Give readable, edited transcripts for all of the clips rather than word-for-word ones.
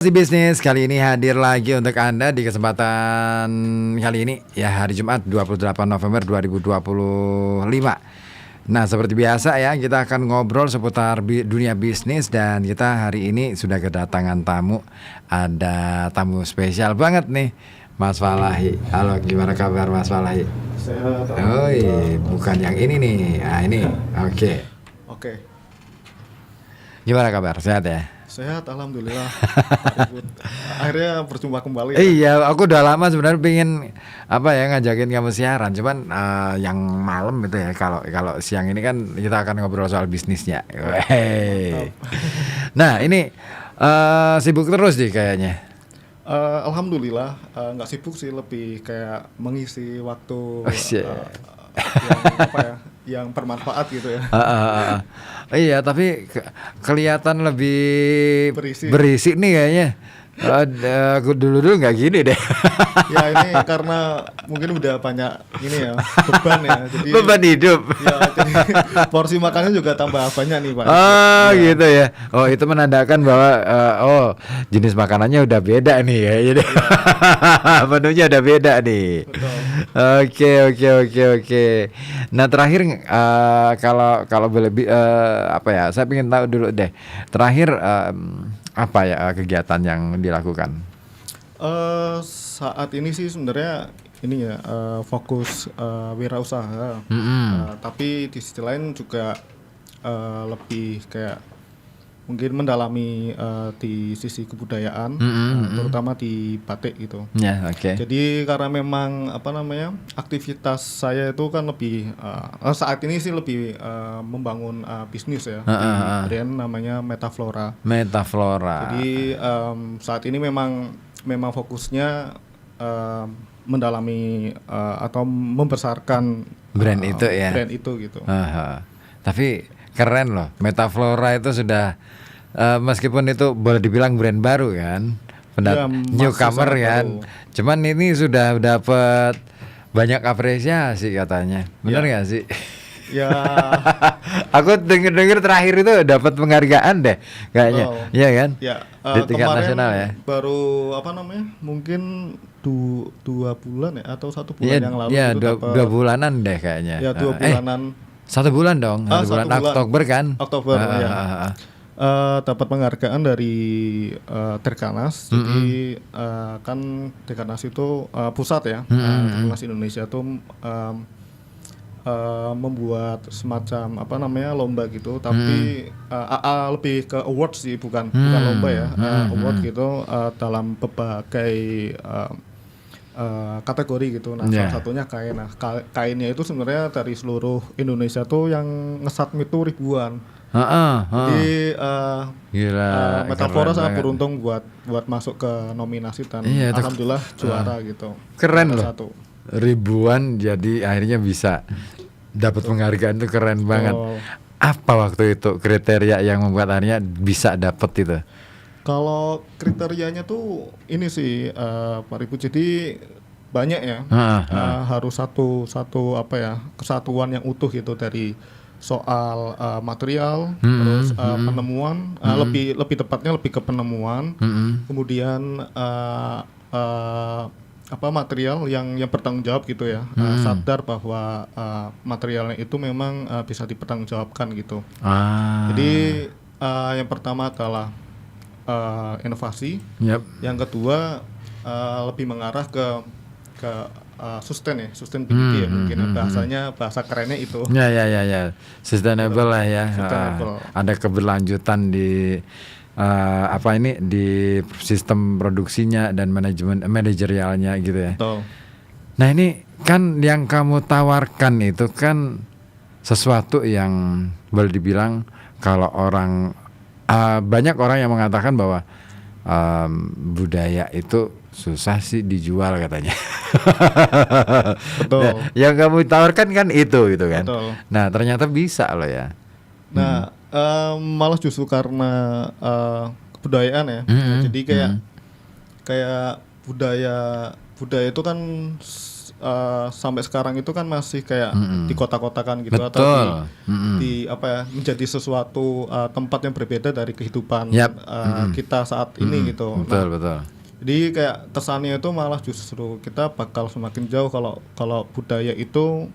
Si bisnis kali ini hadir lagi untuk Anda di kesempatan kali ini ya hari Jumat 28 November 2025. Nah seperti biasa ya kita akan ngobrol seputar dunia bisnis dan kita hari ini sudah kedatangan tamu. Ada tamu spesial banget nih, Mas Falahi. Halo, gimana kabar Mas Falahi? Sehat. Oh iya, bukan yang ini nih. Nah ini, oke. Gimana kabar? Sehat ya? Sehat, alhamdulillah. Akhirnya berjumpa kembali. Iya, aku udah lama sebenarnya pengen ngajakin kamu siaran, cuman yang malam gitu ya. Kalau siang ini kan kita akan ngobrol soal bisnisnya. Wey. Nah ini sibuk terus nih kayaknya. Alhamdulillah, nggak sibuk sih, lebih kayak mengisi waktu yang bermanfaat gitu ya. Iya, tapi kelihatan lebih Berisi. berisik nih kayaknya. Aku dulu nggak gini deh. Ya ini karena mungkin udah banyak ini ya beban ya. Jadi beban hidup. Ya, jadi porsi makannya juga tambah banyak nih Pak. Oh ya. Gitu ya. Oh itu menandakan bahwa jenis makanannya udah beda nih ya. Jadi menunya udah beda nih. Oke. Nah terakhir kalau boleh saya ingin tahu dulu deh. Terakhir apa ya kegiatan yang dilakukan? Saat ini sih sebenarnya ini ya fokus wirausaha. Tapi di sisi lain juga lebih kayak mungkin mendalami di sisi kebudayaan, terutama di batik gitu. Ya, oke. Jadi karena memang aktivitas saya itu kan lebih saat ini sih lebih membangun bisnis ya di brand namanya Metaflora. Jadi saat ini memang fokusnya mendalami atau membesarkan brand itu ya. Brand itu gitu. Tapi keren loh, Metaflora itu sudah meskipun itu boleh dibilang brand baru kan, newcomer kan. Cuman ini sudah dapat banyak apresiasi katanya. Benar nggak sih? Ya. Aku dengar terakhir itu dapat penghargaan deh kayaknya. Iya kan? Ya. Di tingkat nasional ya. Baru mungkin 2 bulan ya atau 1 bulan yang lalu itu dua bulanan deh kayaknya. Ya 2 bulanan. 1 bulan dong. 1 bulan Oktober kan? Oktober ya. Dapat penghargaan dari Terkanas. Jadi kan Terkanas itu pusat ya. Terkanas Indonesia itu membuat semacam lomba gitu, tapi lebih ke award sih, bukan lomba ya. Award gitu dalam berbagai kategori gitu. Nah, salah satunya kain. Nah, kainnya itu sebenarnya dari seluruh Indonesia tuh yang nge-submit tuh ribuan. Jadi Metaflora sangat beruntung buat masuk ke nominasi dan alhamdulillah juara gitu. Keren loh. Ribuan jadi akhirnya bisa dapat penghargaan itu keren banget. Apa waktu itu kriteria yang membuat akhirnya bisa dapat itu? Kalau kriterianya tuh ini sih Pak Ribu, jadi banyak ya. Harus satu kesatuan yang utuh gitu dari soal material, terus penemuan, lebih tepatnya lebih ke penemuan, kemudian material yang bertanggung jawab gitu ya, sadar bahwa materialnya itu memang bisa dipertanggungjawabkan gitu. Jadi yang pertama adalah inovasi, yang kedua lebih mengarah ke sustainability ya, mungkin bahasa kerennya itu. Ya, sustainable lah ya. Ada keberlanjutan di di sistem produksinya dan manajemen manajerialnya gitu ya. Betul. Nah ini kan yang kamu tawarkan itu kan sesuatu yang boleh dibilang kalau banyak orang yang mengatakan bahwa budaya itu susah sih dijual katanya. Betul. Nah, yang kamu tawarkan kan itu gitu kan. Betul. Nah ternyata bisa loh ya. Nah malah justru karena kebudayaan ya. Jadi kayak budaya itu kan sampai sekarang itu kan masih kayak di kota-kotakan gitu, Betul. atau di apa ya, menjadi sesuatu tempat yang berbeda dari kehidupan kita saat ini gitu. Betul. Jadi kayak kesannya itu malah justru kita bakal semakin jauh kalau budaya itu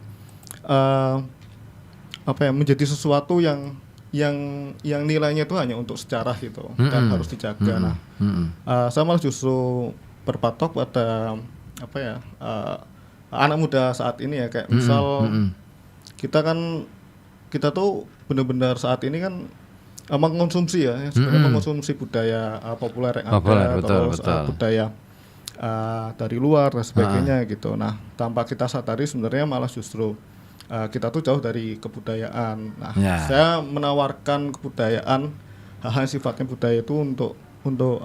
apa ya, menjadi sesuatu yang nilainya itu hanya untuk sejarah gitu dan harus dijaga. Nah, saya malah justru berpatok pada apa ya, anak muda saat ini ya, kayak misal kita tuh benar-benar saat ini kan mengkonsumsi ya, sebenarnya mengkonsumsi budaya populer yang ada, terus budaya dari luar dan sebagainya gitu. Nah, tanpa kita sadari sebenarnya malah justru kita tuh jauh dari kebudayaan. Nah, saya menawarkan kebudayaan, hal-hal yang sifatnya budaya itu untuk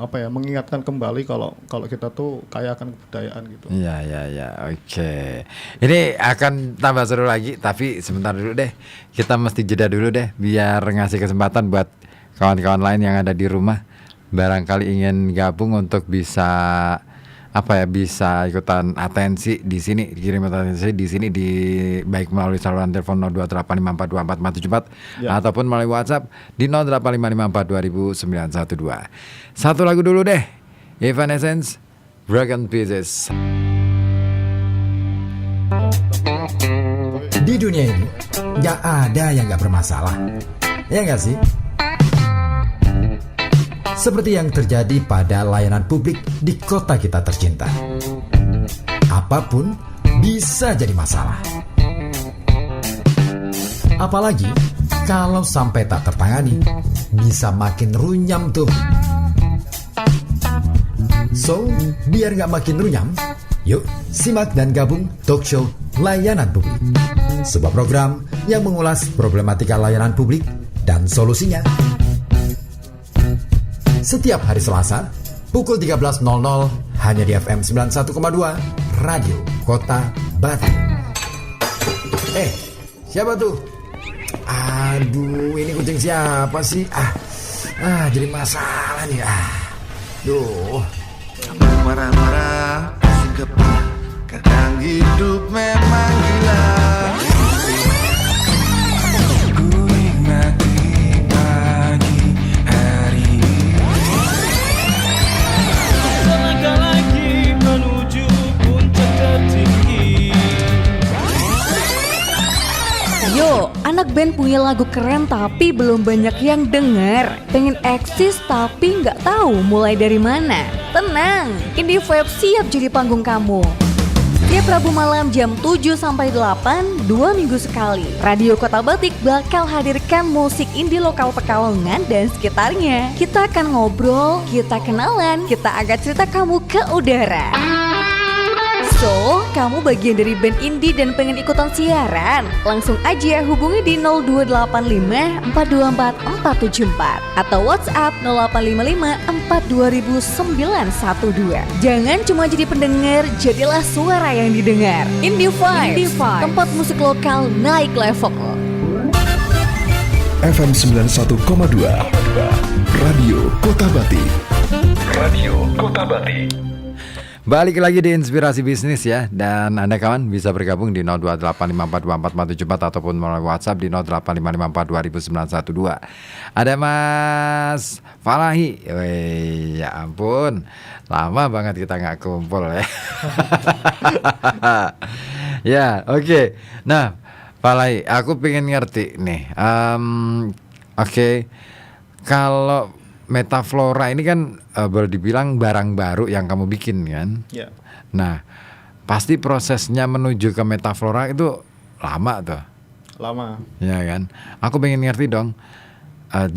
apa ya, mengingatkan kembali kalau kita tuh kaya akan kebudayaan gitu. Iya, oke. Ini akan tambah seru lagi, tapi sebentar dulu deh. Kita mesti jeda dulu deh, biar ngasih kesempatan buat kawan-kawan lain yang ada di rumah, barangkali ingin gabung untuk bisa apa ya, bisa ikutan atensi di sini, kirim atensi di sini, di baik melalui saluran telepon 028542444 ataupun melalui WhatsApp di 08554200912. Satu lagu dulu deh, Evanescence, Broken Pieces. Di dunia ini nggak ada yang nggak bermasalah, ya nggak sih? Seperti yang terjadi pada layanan publik di kota kita tercinta. Apapun bisa jadi masalah. Apalagi kalau sampai tak tertangani, bisa makin runyam tuh. So, biar gak makin runyam, yuk simak dan gabung talk show Layanan Publik. Sebuah program yang mengulas problematika layanan publik dan solusinya. Setiap hari Selasa, pukul 13.00 hanya di FM 91,2 Radio Kota Batu. Siapa tuh? Aduh, ini kucing siapa sih? Jadi masalah nih. Duh. Marah-marah, pusing kepala, kadang hidup memang gila. Ku nikmati pagi hari, selangkah lagi menuju puncak tertinggi. Yo, anak band punya lagu keren tapi belum banyak yang denger. Pengen eksis tapi nggak tahu mulai dari mana. Tenang, Indie Vibe siap jadi panggung kamu. Tiap Rabu malam jam 7 sampai 8, 2 minggu sekali, Radio Kota Batik bakal hadirkan musik indie lokal Pekalongan dan sekitarnya. Kita akan ngobrol, kita kenalan, kita angkat cerita kamu ke udara. So, kamu bagian dari band indie dan pengen ikutan siaran? Langsung aja hubungi di 0285 424 474 atau WhatsApp 0855 4200912. Jangan cuma jadi pendengar, jadilah suara yang didengar. Indie Vibes, tempat musik lokal naik level. FM 91,2 Radio Kota Batik. Radio Kota Batik. Balik lagi di Inspirasi Bisnis ya. Dan Anda kawan bisa bergabung di 0285424474 ataupun melalui WhatsApp di 08554200912. Ada Mas Falahi. Wih, ya ampun, lama banget kita gak kumpul ya. Ya, oke. Nah, Falahi, aku pengen ngerti nih. Oke. Kalau Metaflora ini kan boleh dibilang barang baru yang kamu bikin kan? Ya. Nah, pasti prosesnya menuju ke Metaflora itu lama tuh. Lama. Ya kan? Aku pengen ngerti dong,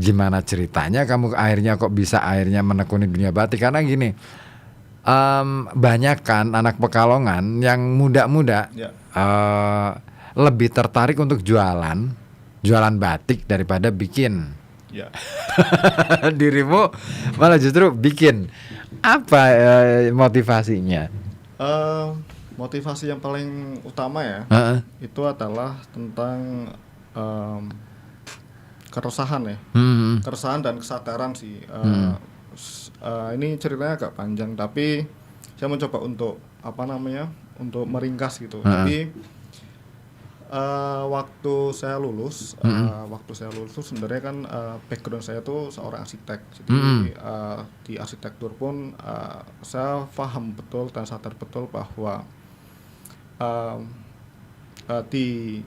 gimana ceritanya kamu akhirnya kok bisa menekuni dunia batik. Karena gini, banyak kan anak Pekalongan yang muda-muda lebih tertarik untuk jualan batik daripada bikin. Ya. Dirimu malah justru bikin. Apa motivasinya? Motivasi yang paling utama ya, itu adalah tentang keresahan ya, keresahan dan kesadaran sih. Ini ceritanya agak panjang, tapi saya mencoba untuk untuk meringkas gitu. Tapi waktu saya lulus tuh sebenarnya kan background saya tuh seorang arsitek. Jadi di arsitektur pun saya paham betul dan sadar betul bahwa di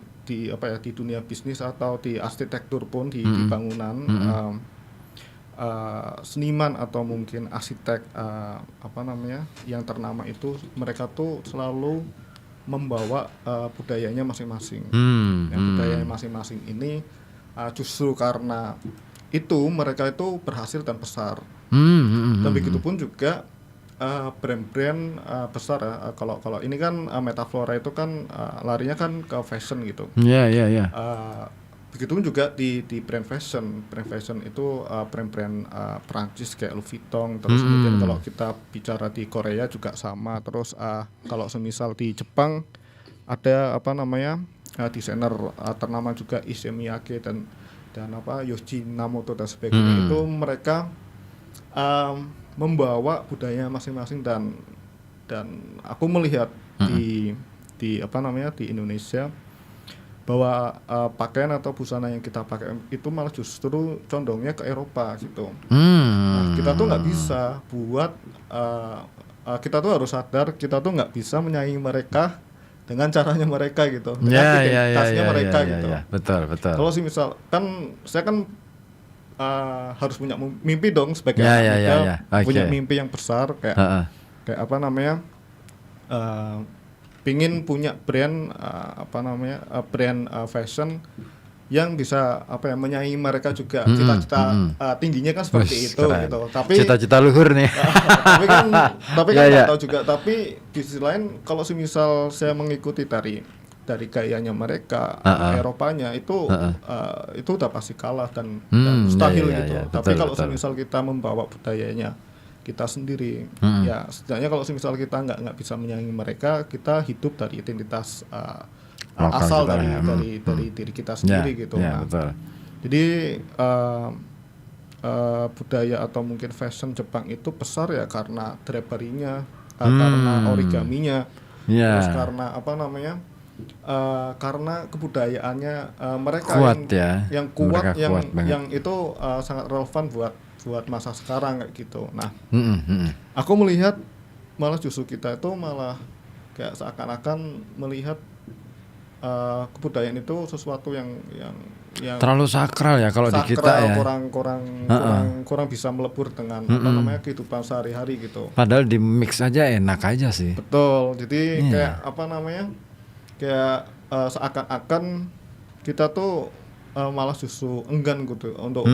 dunia bisnis atau di arsitektur pun di bangunan seniman atau mungkin arsitek yang ternama itu mereka tuh selalu membawa budayanya masing-masing. Budayanya masing-masing ini justru karena itu mereka itu berhasil dan besar. Dan begitu pun juga brand-brand besar ya. Kalau ini kan Metaflora itu kan larinya kan ke fashion gitu. Iya. Begitupun juga di brand fashion itu brand-brand Prancis kayak Louis Vuitton, terus kemudian kalau kita bicara di Korea juga sama, terus kalau semisal di Jepang ada desainer ternama juga Issey Miyake dan Yohji Namoto dan sebagainya. Itu mereka membawa budaya masing-masing dan aku melihat di Indonesia bahwa pakaian atau busana yang kita pakai itu malah justru condongnya ke Eropa gitu. Nah, kita tuh nggak bisa buat kita tuh harus sadar kita tuh nggak bisa menyaingi mereka dengan caranya mereka gitu, dengan identitasnya mereka gitu. Betul. Kalau misal kan saya kan harus punya mimpi dong sebagai anak muda, punya mimpi yang besar kayak pingin punya brand brand fashion yang bisa menyaingi mereka juga. Cita-cita tingginya kan seperti itu keren. Gitu. Tapi cita-cita luhur nih. tapi kan nggak tahu juga. Tapi di sisi lain kalau semisal saya mengikuti dari gayanya mereka, Eropanya itu udah pasti kalah dan mustahil gitu. Tapi kalau semisal kita membawa budayanya kita sendiri, ya setidaknya kalau semisal kita nggak bisa menyaingi mereka, kita hidup dari identitas asal dari diri kita sendiri gitu. Betul. Jadi budaya atau mungkin fashion Jepang itu besar ya karena drapery-nya, karena origaminya, terus karena karena kebudayaannya mereka kuat yang kuat, yang itu sangat relevan buat masa sekarang kayak gitu. Nah, aku melihat malah justru kita itu malah kayak seakan-akan melihat kebudayaan itu sesuatu yang terlalu sakral ya kalau di kita ya. Kurang bisa melebur dengan kehidupan sehari-hari gitu. Padahal di mix aja enak aja sih. Betul. Jadi kayak seakan-akan kita tuh malah justru enggan gitu untuk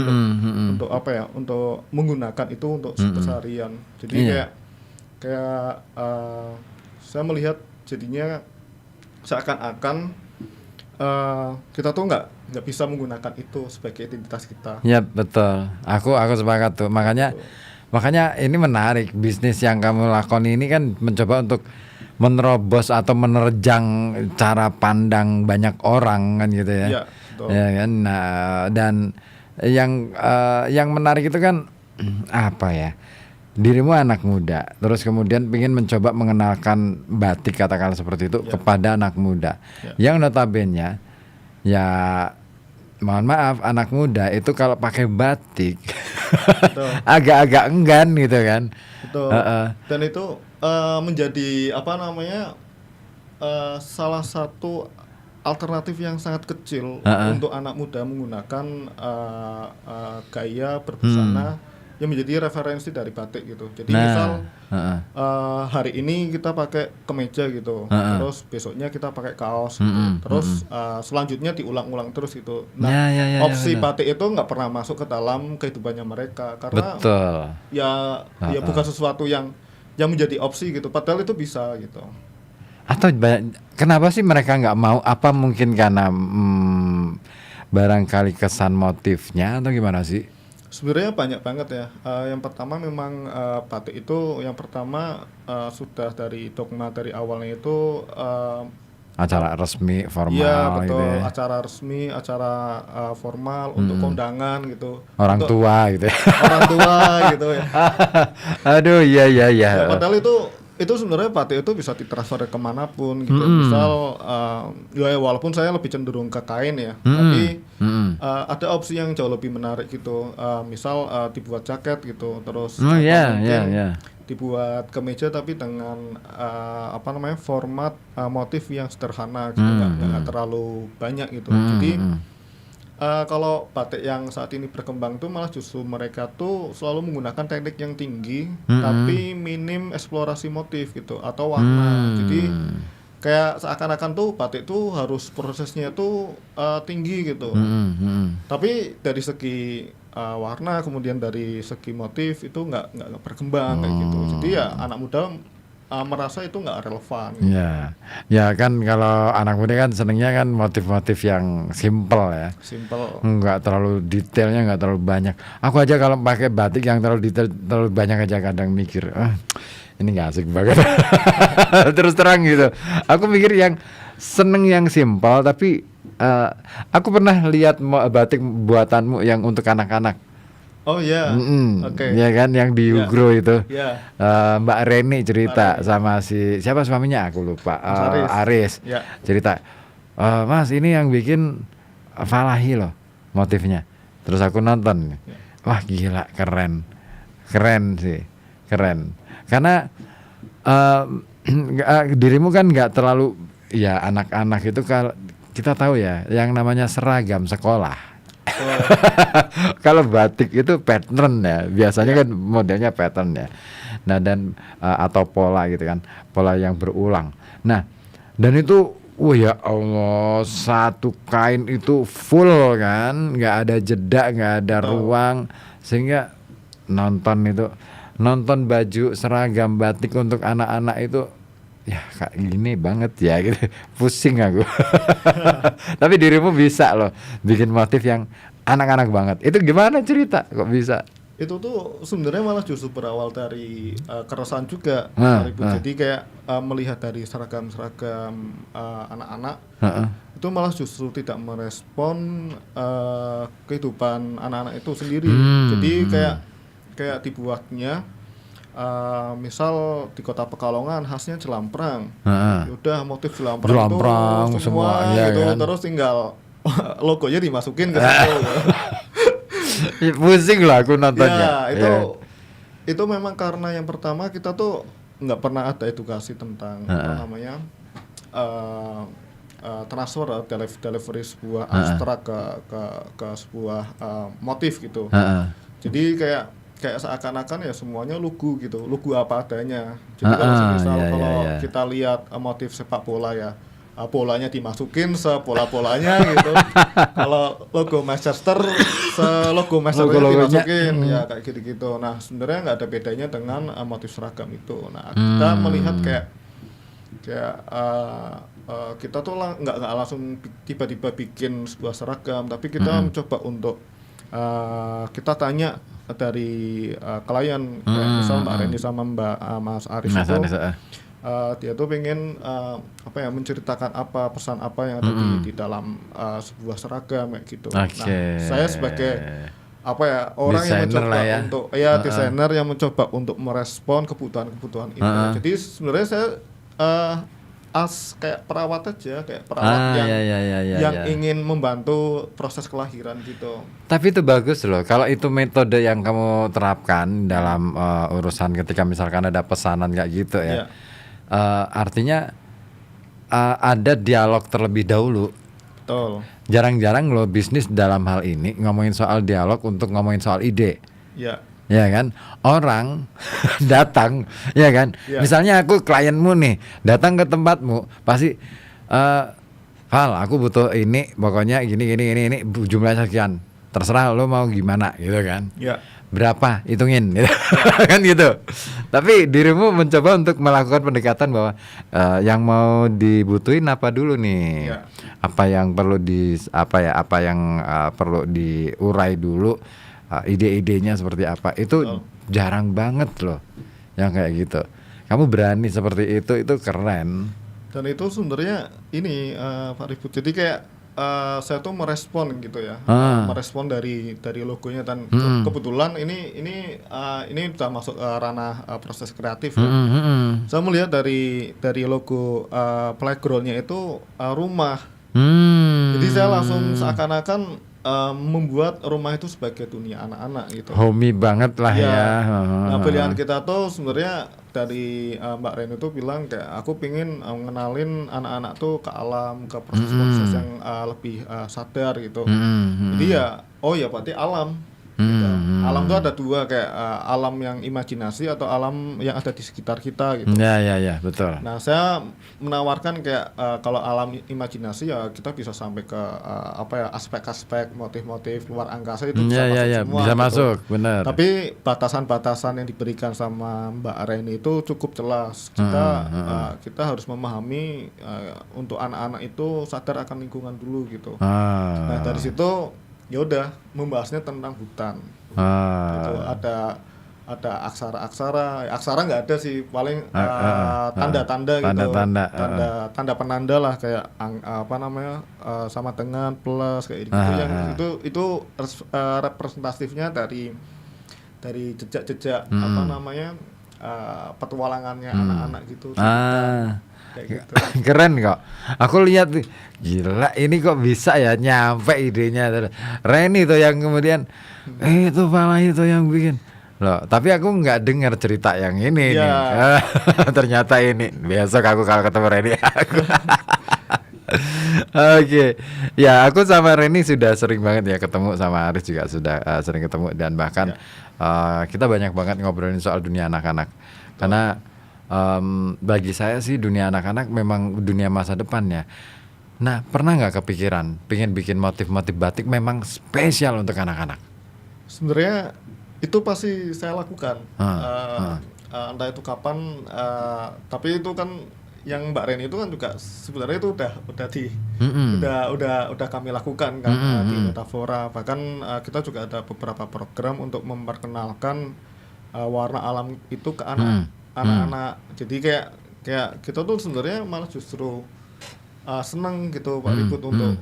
menggunakan itu untuk keseharian. Jadi kayak saya melihat jadinya seakan-akan kita tuh nggak bisa menggunakan itu sebagai identitas kita. Ya betul. Aku sepakat tuh. Makanya ini menarik, bisnis yang kamu lakoni ini kan mencoba untuk menerobos atau menerjang cara pandang banyak orang kan gitu ya. Iya, betul. Ya kan. Nah, dan yang menarik itu kan dirimu anak muda, terus kemudian ingin mencoba mengenalkan batik katakanlah seperti itu kepada anak muda. Yang notabene ya mohon maaf anak muda itu kalau pakai batik agak-agak enggan gitu kan. Betul. Dan itu menjadi salah satu alternatif yang sangat kecil untuk anak muda menggunakan gaya berbusana yang menjadi referensi dari batik gitu. Jadi misal hari ini kita pakai kemeja gitu, terus besoknya kita pakai kaos gitu. Terus selanjutnya diulang-ulang terus gitu. Nah, opsi batik itu nggak pernah masuk ke dalam kehidupannya mereka karena ya bukan sesuatu yang menjadi opsi gitu. Padahal itu bisa gitu. Atau kenapa sih mereka nggak mau? Apa mungkin karena barangkali kesan motifnya atau gimana sih? Sebenarnya banyak banget ya. Yang pertama memang batik itu yang pertama sudah dari dogma dari awalnya itu acara resmi formal. Iya betul, gitu ya. acara resmi, acara formal untuk kondangan gitu. Orang tua gitu ya. Orang tua gitu ya. Aduh iya. Ya, padahal itu itu sebenarnya batik itu bisa ditransfer kemanapun gitu. Misal ya walaupun saya lebih cenderung ke kain ya, tapi ada opsi yang jauh lebih menarik gitu. Misal dibuat jaket gitu, terus dibuat kemeja tapi dengan format motif yang sederhana gitu, nggak terlalu banyak gitu. Jadi kalau batik yang saat ini berkembang tuh malah justru mereka tuh selalu menggunakan teknik yang tinggi tapi minim eksplorasi motif gitu atau warna. Jadi kayak seakan-akan tuh batik tuh harus prosesnya tuh tinggi gitu. Tapi dari segi warna kemudian dari segi motif itu nggak berkembang kayak gitu. Jadi ya anak muda merasa itu nggak relevan. Ya kan kalau anak muda kan senengnya kan motif-motif yang simple ya. Simple. Nggak terlalu detailnya, nggak terlalu banyak. Aku aja kalau pakai batik yang terlalu detail, terlalu banyak aja kadang mikir, ini nggak asik banget. Terus terang gitu. Aku mikir yang seneng yang simple, tapi aku pernah lihat batik buatanmu yang untuk anak-anak. Oh iya, oke. Ya kan yang di Ugro itu, Mbak Reni cerita sama siapa suaminya aku lupa, Aris cerita, Mas ini yang bikin Falahi loh motifnya. Terus aku nonton, wah gila keren sih, keren. Karena dirimu kan nggak terlalu ya anak-anak itu kalau kita tahu ya yang namanya seragam sekolah. Kalau batik itu pattern ya, biasanya kan modelnya pattern ya. Nah dan atau pola gitu kan, pola yang berulang. Nah dan itu, ya Allah, satu kain itu full kan, nggak ada jeda, nggak ada ruang, sehingga nonton baju seragam batik untuk anak-anak itu ya kayak gini banget ya gitu. Pusing aku. Tapi dirimu bisa loh bikin motif yang anak-anak banget. Itu gimana cerita kok bisa? Itu tuh sebenarnya malah justru berawal dari keresahan juga. Jadi kayak melihat dari seragam anak-anak itu malah justru tidak merespon kehidupan anak-anak itu sendiri. Jadi kayak dibuatnya misal di Kota Pekalongan khasnya jelamprang. Yaudah motif jelamprang tuh semua gitu kan? Terus tinggal logonya dimasukin ke situ. Pusing lah aku nontonnya. Itu memang karena yang pertama kita tuh nggak pernah ada edukasi tentang transfer delivery sebuah abstrak ke sebuah motif gitu. Jadi kayak seakan-akan ya semuanya lugu gitu, lugu apa adanya. Jadi kalau kita lihat motif sepak bola ya, polanya dimasukin sepola-polanya gitu. Kalau logo Manchester, logo Manchester dimasukin ya kayak gitu-gitu. Nah sebenarnya nggak ada bedanya dengan motif seragam itu. Nah kita melihat kayak kita tuh nggak langsung tiba-tiba bikin sebuah seragam, tapi kita mencoba untuk kita tanya dari klien, misal Mbak Reni sama Mas Aris itu, dia tuh pengen menceritakan pesan apa yang ada di dalam sebuah seragam kayak gitu. Nah, saya sebagai orang yang mencoba untuk desainer yang mencoba untuk merespon kebutuhan itu. Jadi sebenarnya saya kayak perawat aja, kayak perawat yang ingin membantu proses kelahiran gitu. Tapi itu bagus loh, kalau itu metode yang kamu terapkan dalam urusan ketika misalkan ada pesanan kayak gitu ya. Artinya ada dialog terlebih dahulu. Betul. Jarang-jarang loh bisnis dalam hal ini ngomongin soal dialog untuk ngomongin soal ide. Ya kan, orang datang, ya kan. Misalnya aku klienmu nih, datang ke tempatmu, pasti, Val, aku butuh ini, pokoknya gini, jumlahnya sekian, terserah lo mau gimana, gitu kan. Berapa, hitungin, gitu. Kan gitu. Tapi dirimu mencoba untuk melakukan pendekatan bahwa yang mau dibutuhin apa dulu nih, apa yang perlu perlu diurai dulu. Ide-idenya seperti apa itu jarang banget loh yang kayak gitu. Kamu berani seperti itu keren. Dan itu sebenarnya ini Pak Rifut, jadi kayak saya tuh merespon gitu ya, merespon dari logonya dan kebetulan ini udah masuk ranah proses kreatif ya. Saya melihat dari logo playgroundnya itu rumah. Jadi saya langsung seakan-akan membuat rumah itu sebagai dunia anak-anak gitu. Homey banget lah ya. Nah, pilihan kita tuh sebenarnya dari Mbak Reni tuh bilang kayak aku pingin ngenalin anak-anak tuh ke alam, ke proses-proses yang lebih sadar gitu. Jadi ya, oh ya berarti alam. Gitu. Alam tuh ada dua, kayak alam yang imajinasi atau alam yang ada di sekitar kita gitu. Ya, betul. Nah, saya menawarkan kayak kalau alam imajinasi ya kita bisa sampai ke aspek-aspek motif-motif luar angkasa itu bisa masuk semua. Bisa gitu. masuk, benar. Tapi batasan-batasan yang diberikan sama Mbak Reni itu cukup jelas. Kita harus memahami untuk anak-anak itu sadar akan lingkungan dulu gitu. Nah, dari situ ya udah membahasnya tentang hutan. Itu ada aksara nggak ada sih, paling tanda-tanda gitu, tanda penanda lah kayak sama dengan plus kayak gitu. Yang itu representatifnya dari jejak-jejak petualangannya anak-anak gitu. Kayak gitu. Keren kok. Aku lihat gila, ini kok bisa ya nyampe idenya. Reni tuh yang kemudian itu malah itu yang bikin. Loh, tapi aku nggak dengar cerita yang ini nih. Ternyata ini. Besok aku kalau ketemu Reni aku. Oke. Ya, aku sama Reni sudah sering banget ya ketemu, sama Aris juga sudah sering ketemu, dan bahkan kita banyak banget ngobrolin soal dunia anak-anak. Karena bagi saya sih dunia anak-anak memang dunia masa depan ya. Nah, pernah nggak kepikiran pengen bikin motif-motif batik memang spesial untuk anak-anak? Sebenarnya itu pasti saya lakukan. Entah itu kapan, tapi itu kan yang Mbak Reni itu kan juga sebenarnya itu udah kami lakukan kan di Metafora. Bahkan kita juga ada beberapa program untuk memperkenalkan warna alam itu ke anak-anak. Jadi kayak kita tuh sebenarnya malah justru senang gitu Pak Ribut untuk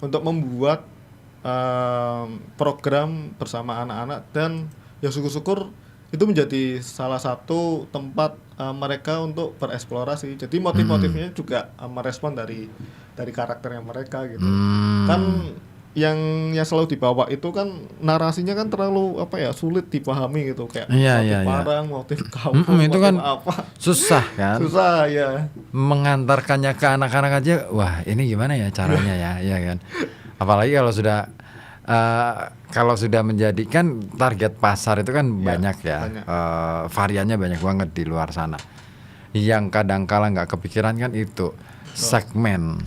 untuk membuat program bersama anak-anak, dan ya syukur-syukur itu menjadi salah satu tempat mereka untuk bereksplorasi. Jadi motif-motifnya juga merespon dari karakternya mereka gitu. Kan yang selalu dibawa itu kan narasinya kan terlalu sulit dipahami gitu, kayak motif parang, motif kampung, itu motif kan apa. Susah kan? Susah ya. Mengantarkannya ke anak-anak aja, wah ini gimana ya caranya ya kan? Apalagi kalau sudah menjadikan target pasar itu kan banyak ya. Variannya banyak banget di luar sana. Yang kadang-kala nggak kepikiran kan itu segmen.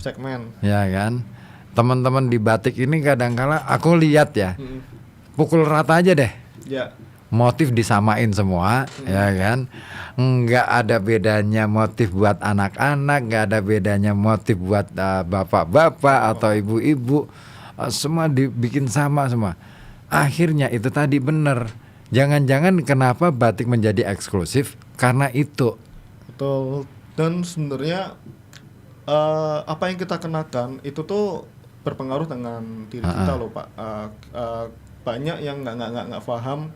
Ya kan? Teman-teman di batik ini kadang-kala aku lihat ya, pukul rata aja deh. Motif disamain semua, ya kan? Nggak ada bedanya motif buat anak-anak, nggak ada bedanya motif buat bapak-bapak atau ibu-ibu. Semua dibikin sama semua. Akhirnya itu tadi bener. Jangan-jangan kenapa batik menjadi eksklusif karena itu. Betul. Dan sebenarnya apa yang kita kenakan itu tuh berpengaruh dengan diri kita loh Pak. Banyak yang nggak paham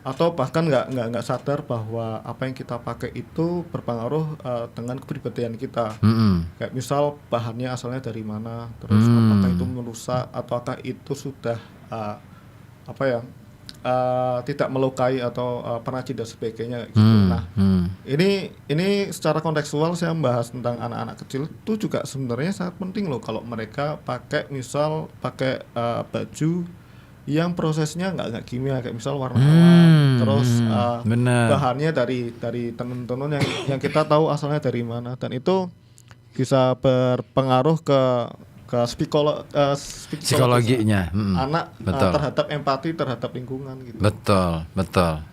atau bahkan nggak sadar bahwa apa yang kita pakai itu berpengaruh dengan kepribadian kita. Kayak misal bahannya asalnya dari mana, terus apakah itu merusak ataukah itu sudah tidak melukai atau penacit dan sebagainya gitu. Nah, ini secara kontekstual saya membahas tentang anak-anak kecil itu juga sebenarnya sangat penting loh kalau mereka pakai baju yang prosesnya nggak kimia, kayak misal warna alam, terus bahannya dari tenun-tenun yang kita tahu asalnya dari mana, dan itu bisa berpengaruh ke psikologinya anak terhadap empati terhadap lingkungan gitu. Betul.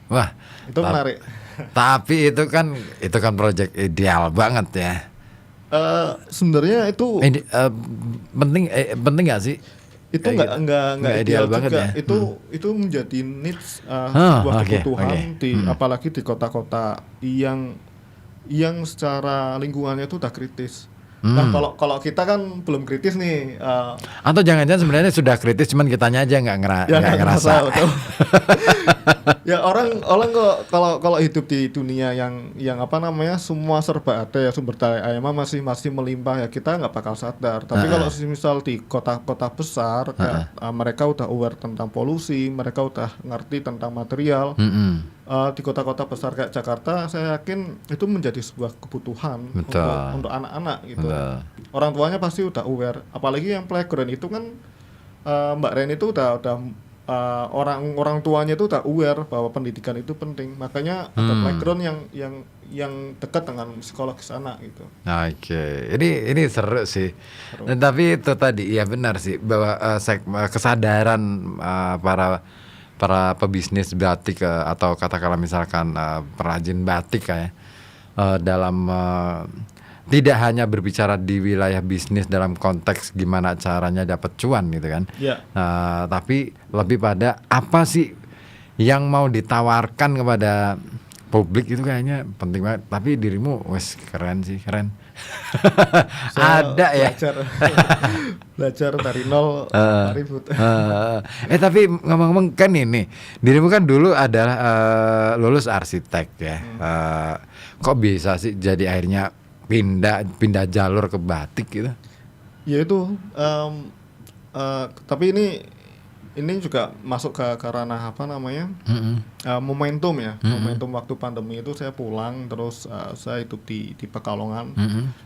Wah, itu menarik. Tapi itu kan proyek ideal banget ya. Sebenarnya itu penting nggak sih? Itu nggak ideal banget juga. Ya. Itu menjadi needs sebuah kebutuhan apalagi di kota-kota yang secara lingkungannya itu udah kritis. Nah kalau kita kan belum kritis nih. Atau jangan-jangan sebenarnya sudah kritis, cuman kitanya aja nggak ngerasa. Betul. Ya orang kok kalau hidup di dunia yang apa namanya semua serba ada ya, sumber daya alamnya masih melimpah ya, kita nggak bakal sadar. Tapi kalau misal di kota-kota besar kayak, mereka udah aware tentang polusi, mereka udah ngerti tentang material. Di kota-kota besar kayak Jakarta, saya yakin itu menjadi sebuah kebutuhan untuk anak-anak gitu. Orang tuanya pasti udah aware, apalagi yang playground itu kan Mbak Ren itu udah orang tuanya itu udah aware bahwa pendidikan itu penting, makanya ada playground yang dekat dengan psikologis anak gitu. Oke, ini seru sih. Dan tapi itu tadi ya benar sih bahwa kesadaran para pebisnis batik atau katakanlah misalkan perajin batik kayak dalam tidak hanya berbicara di wilayah bisnis dalam konteks gimana caranya dapat cuan gitu kan, tapi lebih pada apa sih yang mau ditawarkan kepada publik, itu kayaknya penting banget. Tapi dirimu wes keren. Ada ya belajar dari nol. Tapi ngomong-ngomong kan ini dirimu kan dulu adalah lulus arsitek ya. Kok bisa sih jadi akhirnya pindah jalur ke batik gitu? Ya itu tapi ini juga masuk ke ranah apa namanya momentum ya. Momentum waktu pandemi itu saya pulang terus saya hidup di Pekalongan.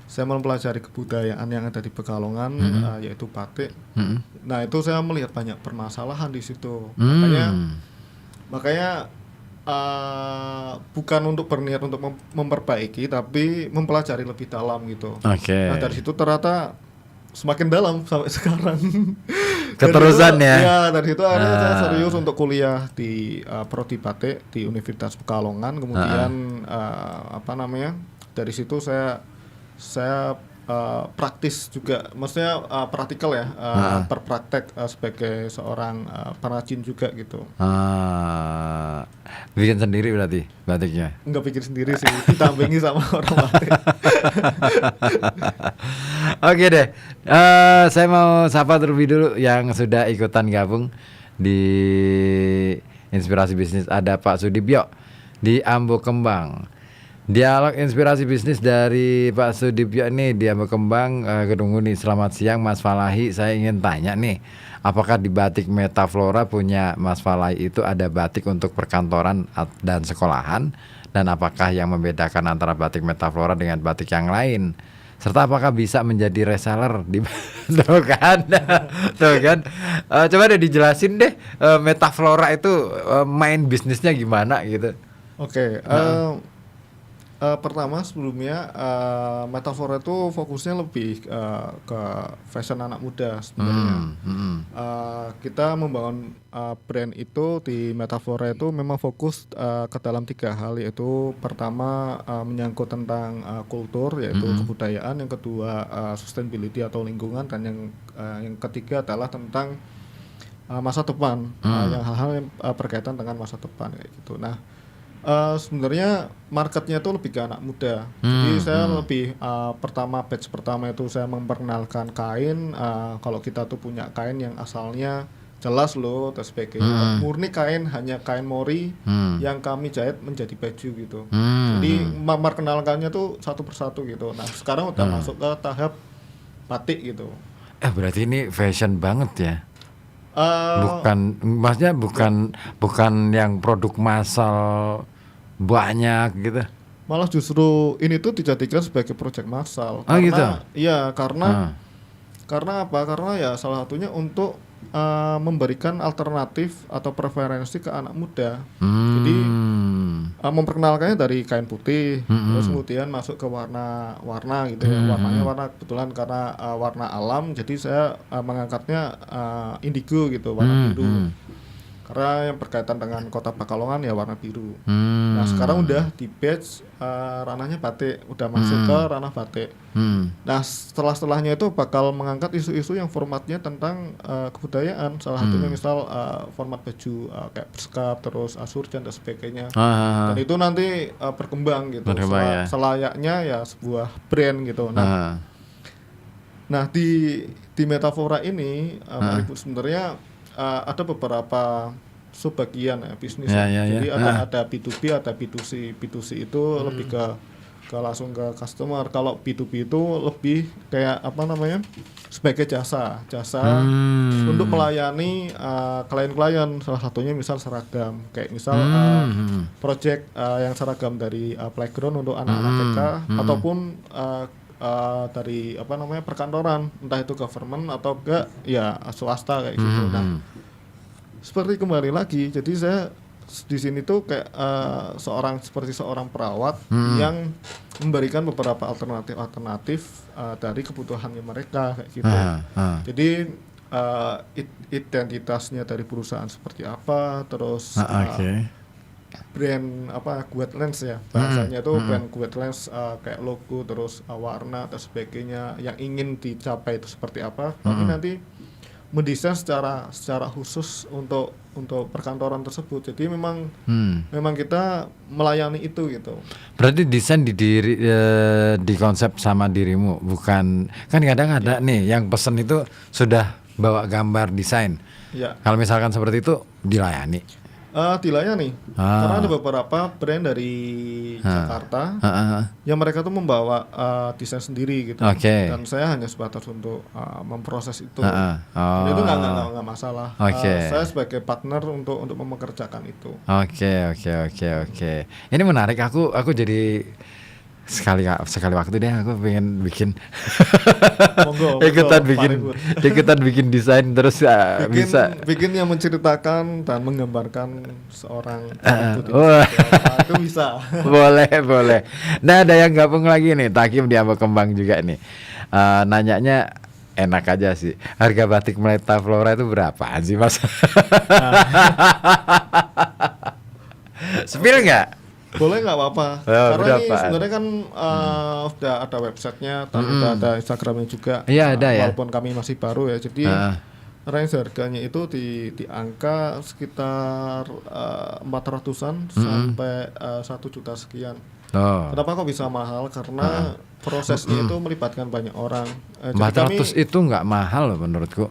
Saya mempelajari kebudayaan yang ada di Pekalongan, yaitu batik. Nah itu saya melihat banyak permasalahan di situ. Makanya bukan untuk berniat untuk memperbaiki, tapi mempelajari lebih dalam gitu. Nah dari situ ternyata semakin dalam sampai sekarang. Keterusan ya. Ya dari situ akhirnya saya serius untuk kuliah di Prodi Batik di Universitas Pekalongan. Kemudian dari situ saya praktis juga, maksudnya praktikal ya, berpraktek sebagai seorang pengrajin juga gitu. Bikin sendiri berarti batiknya? Enggak bikin sendiri sih, ditampingi sama orang batik. Oke deh, saya mau sapa terlebih dulu yang sudah ikutan gabung di Inspirasi Bisnis. Ada Pak Sudibyo di Ambo Kembang. Dialog inspirasi bisnis dari Pak Sudibyo ini di Ambo Kembang, Gedung Uni. Selamat siang Mas Falahi, saya ingin tanya nih, apakah di batik Metaflora punya Mas Falahi itu ada batik untuk perkantoran dan sekolahan? Dan apakah yang membedakan antara batik Metaflora dengan batik yang lain? Serta apakah bisa menjadi reseller di tuh kan? Coba deh dijelasin deh, Metaflora itu main bisnisnya gimana gitu. Oke. Pertama sebelumnya Metaflora itu fokusnya lebih ke fashion anak muda sebenarnya. Kita membangun brand itu di Metaflora itu memang fokus ke dalam 3 hal, yaitu pertama menyangkut tentang kultur, yaitu kebudayaan, yang kedua sustainability atau lingkungan, dan yang ketiga adalah tentang masa depan, yang hal-hal yang berkaitan dengan masa depan kayak gitu. Nah sebenarnya marketnya itu lebih ke anak muda. Jadi saya lebih batch pertama itu saya memperkenalkan kain. Kalau kita tuh punya kain yang asalnya jelas loh, terus sebagainya. Murni kain, hanya kain mori yang kami jahit menjadi baju gitu. Jadi memperkenalkannya tuh satu persatu gitu. Nah sekarang udah masuk ke tahap batik gitu. Berarti ini fashion banget ya. Maksudnya bukan yang produk massal banyak gitu. Malah justru ini tuh dijadikan sebagai proyek massal. Gitu? Iya, karena apa? Karena ya salah satunya untuk memberikan alternatif atau preferensi ke anak muda. Jadi memperkenalkannya dari kain putih, terus kemudian masuk ke warna gitu ya. Warnanya warna kebetulan karena warna alam, jadi saya mengangkatnya indigo gitu, warna biru. Karena yang berkaitan dengan kota Pekalongan ya warna biru. Nah sekarang udah di batch ranahnya batik, udah masuk ke ranah batik. Nah setelahnya itu bakal mengangkat isu-isu yang formatnya tentang kebudayaan. Salah satunya misal format baju kayak berskap, terus asurjan dan sebagainya. Dan itu nanti berkembang gitu. Selayaknya ya sebuah brand gitu. Nah Nah di metafora ini Pak Ibu sebenarnya ada beberapa subbagian ya bisnis. Jadi ada B2B, ada B2C. B2C itu lebih ke langsung ke customer. Kalau B2B itu lebih kayak apa namanya? Sebagai jasa untuk melayani klien-klien. Salah satunya misal seragam, kayak misal project yang seragam dari playground untuk anak-anak TK ataupun dari apa namanya perkantoran, entah itu government atau enggak ya swasta kayak gitu. Nah, seperti kembali lagi, jadi saya di sini tuh kayak seperti seorang perawat yang memberikan beberapa alternatif dari kebutuhannya mereka kayak gitu. Jadi identitasnya dari perusahaan seperti apa, terus brand apa Guidelines ya bahasanya itu brand Guidelines kayak logo, terus warna dan sebagainya yang ingin dicapai itu seperti apa. Tapi nanti mendesain secara khusus untuk perkantoran tersebut. Jadi memang kita melayani itu gitu. Berarti desain di konsep sama dirimu, bukan kan kadang ada nih yang pesen itu sudah bawa gambar desain. Ya. Kalau misalkan seperti itu dilayani. Dilayani karena ada beberapa brand dari Jakarta yang mereka tuh membawa desain sendiri gitu. Dan saya hanya sebatas untuk memproses itu. Dan itu nggak masalah. Saya sebagai partner untuk memekerjakan itu. Oke. Ini menarik, aku jadi sekali waktu deh aku pengen bikin ikutan bikin desain terus bisa bikin yang menceritakan dan menggambarkan seorang itu bisa. boleh. Nah, ada yang gabung lagi nih, Takim di Ambon Kembang juga nih. Nanyanya enak aja sih. Harga batik Metafora itu berapaan sih, Mas? Spill nggak? Boleh, nggak apa-apa. Karena ini sebenarnya kan udah ada websitenya dan udah ada Instagramnya juga. Iya, ada ya. Walaupun kami masih baru ya, jadi range harganya itu di angka sekitar 400-an sampai 1 juta sekian. Kenapa kok bisa mahal? Karena prosesnya itu melibatkan banyak orang. 400 itu nggak mahal loh menurutku.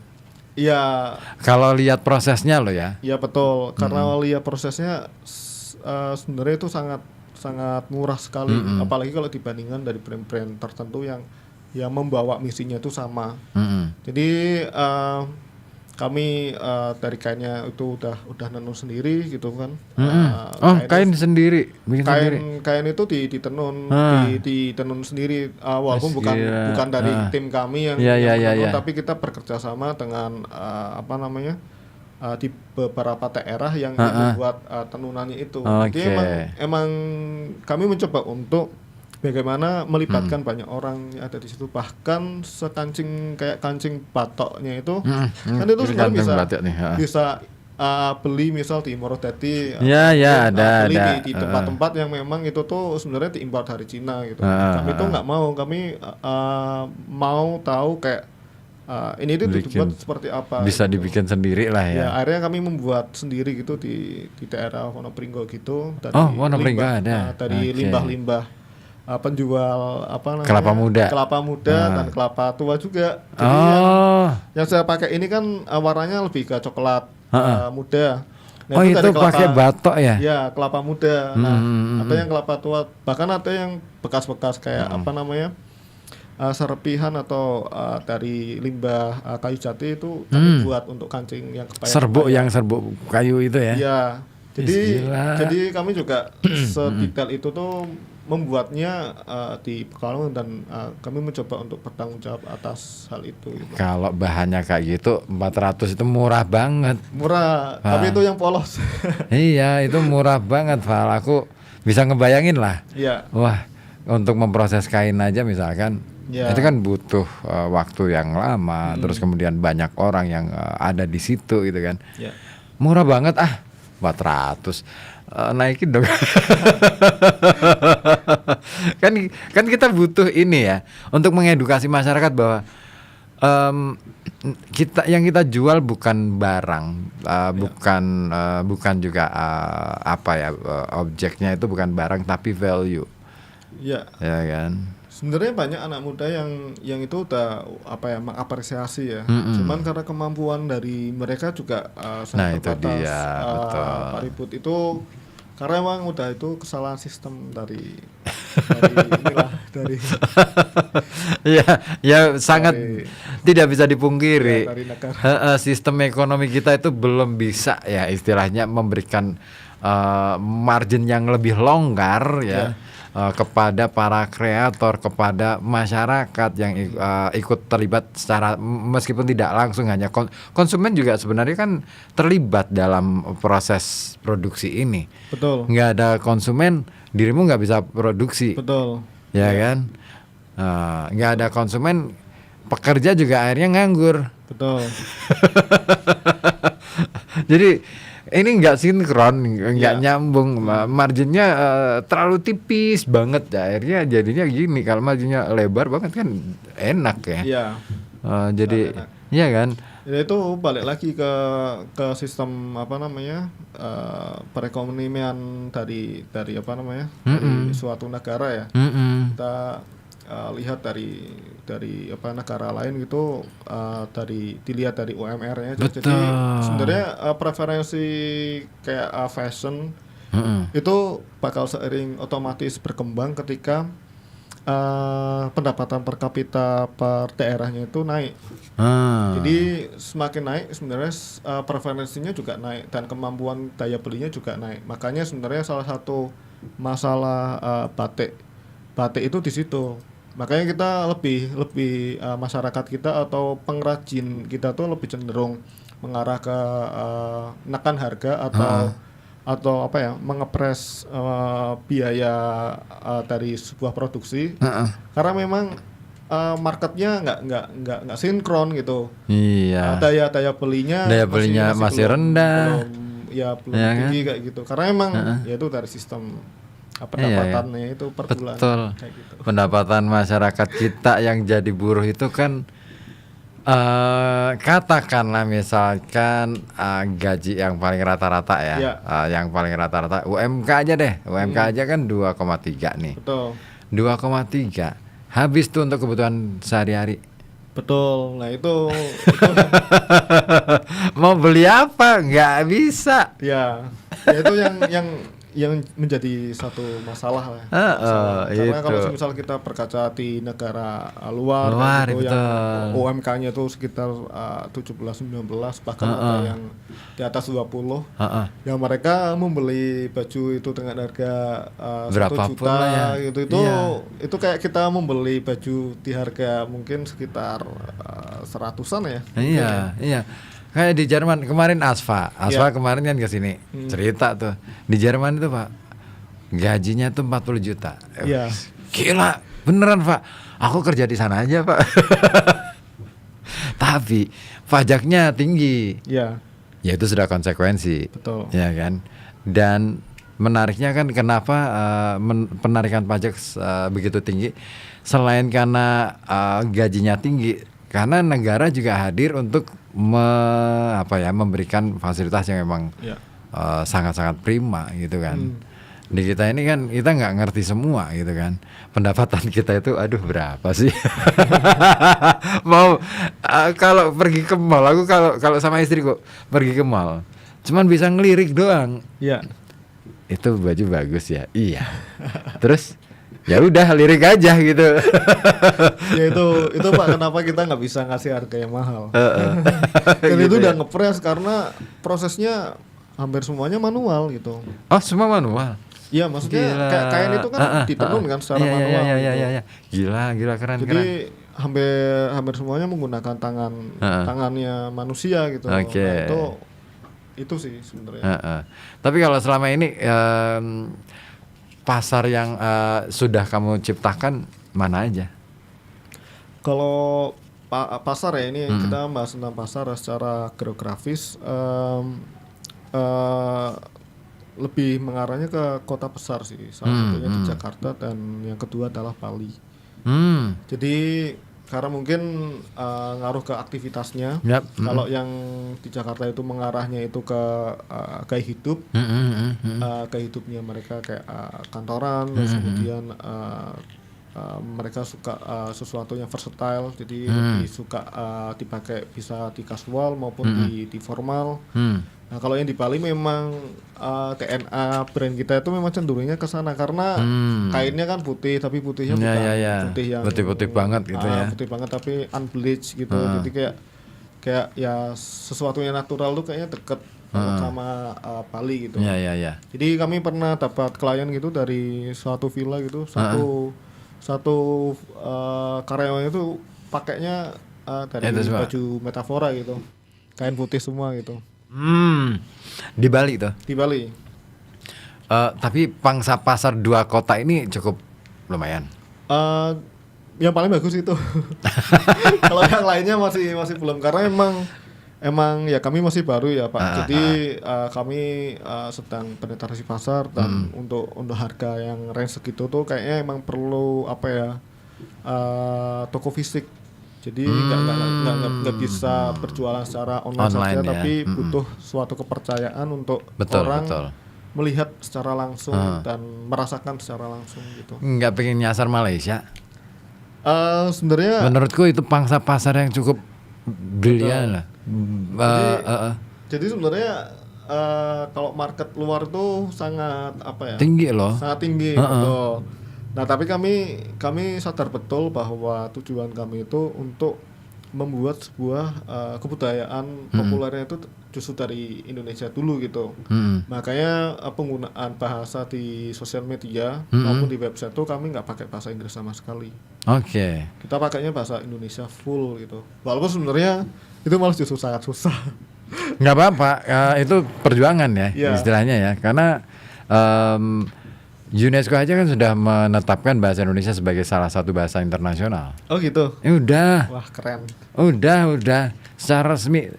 Iya. Kalau lihat prosesnya loh ya. Iya betul. Karena lihat prosesnya sebenarnya itu sangat murah sekali, apalagi kalau dibandingkan dari brand-brand tertentu yang membawa misinya itu sama. Jadi kami dari kainnya itu udah nenun sendiri gitu kan. Kain sendiri, bikin sendiri. Kain itu ditenun, ditenun sendiri. Walaupun bukan dari tim kami yang menenun, tapi kita bekerja sama dengan apa namanya? Di beberapa daerah yang membuat tenunannya itu. Jadi emang kami mencoba untuk bagaimana melibatkan banyak orang yang ada di situ. Bahkan kayak kancing batoknya itu kan itu sebenarnya bisa beli misal di Morodadi, beli di tempat-tempat yang memang itu tuh sebenarnya diimpor dari Cina gitu. Kami tuh nggak mau, kami mau tahu kayak ini itu dibuat seperti apa. Bisa gitu. Dibikin sendiri lah ya. Akhirnya kami membuat sendiri gitu di daerah Wonopringgo gitu. Wonopringgo ada. Dari limbah-limbah penjual apa namanya? Kelapa muda dan kelapa tua juga. Jadi yang saya pakai ini kan warnanya lebih ke coklat muda. Nah, itu pakai batok ya? Ya, kelapa muda. Nah, ada yang kelapa tua, bahkan ada yang bekas-bekas kayak apa namanya? Serpihan atau dari limbah kayu jati itu kami buat untuk kancing yang serbuk kayu itu ya. Iya. Jadi kami juga sedetail itu tuh membuatnya di Pekalongan dan kami mencoba untuk bertanggung jawab atas hal itu gitu. Kalau bahannya kayak gitu 400 itu murah banget. Murah, tapi itu yang polos. Iya, itu murah banget, Val. Aku bisa ngebayangin lah. Iya. Wah, untuk memproses kain aja misalkan itu kan butuh waktu yang lama, terus kemudian banyak orang yang ada di situ gitu kan. Murah banget 400, naikin dong. kan kita butuh ini ya untuk mengedukasi masyarakat bahwa kita jual bukan barang, bukan juga objeknya itu bukan barang tapi value. Ya kan. Sebenarnya banyak anak muda yang itu udah mengapresiasi ya. Cuman karena kemampuan dari mereka juga sangat itu terbatas. dia, betul. Pak Ribut itu karena emang udah itu kesalahan sistem dari ya sangat tidak bisa dipungkiri. dari negara. Sistem ekonomi kita itu belum bisa ya istilahnya memberikan margin yang lebih longgar ya. Kepada para kreator, kepada masyarakat yang ikut terlibat secara meskipun tidak langsung, hanya konsumen juga sebenarnya kan terlibat dalam proses produksi ini. Betul. Nggak ada konsumen, dirimu nggak bisa produksi. Betul. Ya kan? Nggak ada konsumen, pekerja juga akhirnya nganggur. Betul. Jadi ini nggak sinkron, nggak nyambung, marginnya terlalu tipis banget. Akhirnya jadinya gini, kalau marginnya lebar banget kan enak ya. Iya. Jadi, iya kan. Ya itu balik lagi ke sistem perekonomian dari dari suatu negara ya. Kita lihat dari negara lain gitu, dilihat dari UMR-nya. Jadi sebenarnya preferensi kayak fashion itu bakal seiring otomatis berkembang ketika pendapatan per kapita per daerahnya itu naik. Jadi semakin naik sebenarnya preferensinya juga naik dan kemampuan daya belinya juga naik. Makanya sebenarnya salah satu masalah batik itu di situ. Makanya kita lebih masyarakat kita atau pengrajin kita tuh lebih cenderung mengarah ke menekan harga atau mengepres biaya dari sebuah produksi karena memang marketnya nggak sinkron gitu. Iya. Daya belinya masih rendah. belum tinggi kan? Kayak gitu. Karena memang ya itu dari sistem pendapatannya itu per bulan. Betul. Kayak gitu. Pendapatan masyarakat kita yang jadi buruh itu kan katakanlah misalkan gaji yang paling rata-rata ya. Yang paling rata-rata UMK aja deh. UMK aja kan 2,3 nih. Betul. 2,3 habis tuh untuk kebutuhan sehari-hari. Betul. Nah itu mau beli apa nggak bisa. Ya itu yang menjadi satu masalah lah. Karena kalau misal kita berkaca di negara luar gitu, yang UMK-nya itu sekitar 17-19 bahkan ada yang di atas 20. Yang mereka membeli baju itu dengan harga 1 juta ya. Itu kayak kita membeli baju di harga mungkin sekitar 100-an ya. Iya. Kayak di Jerman kemarin Asfa kemarin kan kesini cerita tuh di Jerman itu Pak gajinya tuh 40 juta. Gila beneran Pak, aku kerja di sana aja Pak. Tapi pajaknya tinggi. Ya itu sudah konsekuensi. Betul. Ya kan. Dan menariknya kan kenapa penarikan pajak begitu tinggi selain karena gajinya tinggi, karena negara juga hadir untuk memberikan fasilitas yang memang sangat-sangat prima gitu kan. Di kita ini kan kita nggak ngerti semua gitu kan. Pendapatan kita itu aduh berapa sih? Mau kalau pergi ke mall, aku kalau sama istriku pergi ke mall cuman bisa ngelirik doang. Iya. Itu baju bagus ya. Iya. Terus ya udah lirik aja gitu. Ya itu Pak, kenapa kita nggak bisa ngasih harga yang mahal? Dan gitu itu udah ngepres karena prosesnya hampir semuanya manual gitu. Oh semua manual? Iya maksudnya kain itu kan ditenun kan secara manual. Iya. Gila keren. Jadi hampir semuanya menggunakan tangannya manusia gitu. Nah, itu sih sebenarnya. Tapi kalau selama ini pasar yang sudah kamu ciptakan mana aja? Kalau pasar ya ini kita bahas tentang pasar secara geografis, lebih mengarahnya ke kota besar sih. Salah satunya di Jakarta dan yang kedua adalah Bali. Jadi karena mungkin ngaruh ke aktivitasnya. Kalau yang di Jakarta itu mengarahnya itu ke gaya hidup, gaya hidupnya mereka kayak kantoran, terus kemudian mereka suka sesuatu yang versatile, jadi lebih suka dipakai bisa di casual maupun di formal. Nah kalau yang di Bali memang DNA brand kita itu memang cenderungnya ke sana karena kainnya kan putih, tapi putihnya bukan putih yang putih banget gitu ya. Putih banget tapi unbleached gitu. Jadi kayak ya sesuatu yang natural tuh kayaknya deket sama Bali gitu. Jadi kami pernah dapat klien gitu dari suatu villa gitu, satu karyawannya itu pakainya dari baju Metafora gitu, kain putih semua gitu. Di Bali tuh. Di Bali. Tapi pangsa pasar 2 kota ini cukup lumayan. Yang paling bagus itu. Kalau yang lainnya masih belum karena emang ya kami masih baru ya Pak. Jadi kami sedang penetrasi pasar dan untuk harga yang range segitu tuh kayaknya emang perlu toko fisik. Jadi nggak bisa berjualan secara online saja, tapi butuh suatu kepercayaan untuk orang melihat secara langsung dan merasakan secara langsung gitu. Nggak pengen nyasar Malaysia? Sebenarnya menurutku itu pangsa pasar yang cukup brilian lah. Jadi sebenarnya kalau market luar itu sangat tinggi loh. Sangat tinggi, betul. Nah tapi kami sadar betul bahwa tujuan kami itu untuk membuat sebuah kebudayaan populernya itu justru dari Indonesia dulu gitu. Makanya penggunaan bahasa di sosial media maupun di website itu kami nggak pakai bahasa Inggris sama sekali. Kita pakainya bahasa Indonesia full gitu. Walaupun sebenarnya itu malah justru sangat susah. Nggak apa-apa, itu perjuangan ya istilahnya ya. Karena UNESCO aja kan sudah menetapkan bahasa Indonesia sebagai salah satu bahasa internasional. Oh gitu? Udah. Wah keren. Udah. Secara resmi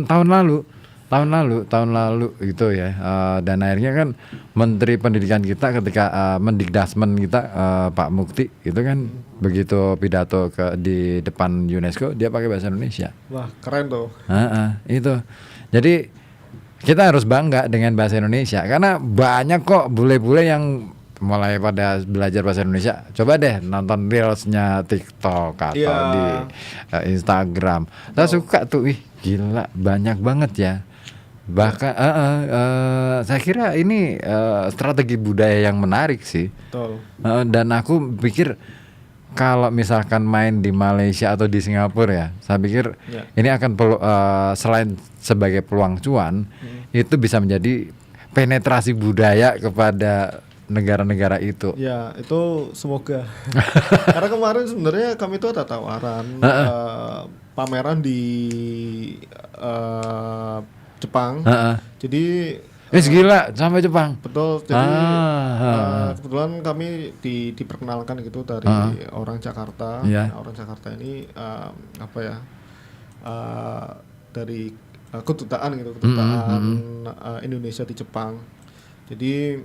tahun lalu gitu ya. Dan akhirnya kan Menteri Pendidikan kita ketika Mendikdasmen kita Pak Mukti itu kan begitu pidato di depan UNESCO dia pakai bahasa Indonesia. Wah keren tuh. Itu. Jadi kita harus bangga dengan bahasa Indonesia karena banyak kok bule-bule yang mulai pada belajar bahasa Indonesia. Coba deh nonton reelsnya TikTok atau di Instagram. Saya suka tuh, gila banyak banget ya. Bahkan saya kira ini strategi budaya yang menarik sih. Betul. Dan aku pikir kalau misalkan main di Malaysia atau di Singapura ya, saya pikir ini akan selain sebagai peluang cuan, itu bisa menjadi penetrasi budaya kepada negara-negara itu. Ya, itu semoga. Karena kemarin sebenarnya kami itu ada tawaran pameran di Jepang. Jadi gila sampai Jepang. Betul. Jadi kebetulan kami diperkenalkan gitu dari orang Jakarta. Orang Jakarta ini dari kedutaan Indonesia di Jepang. Jadi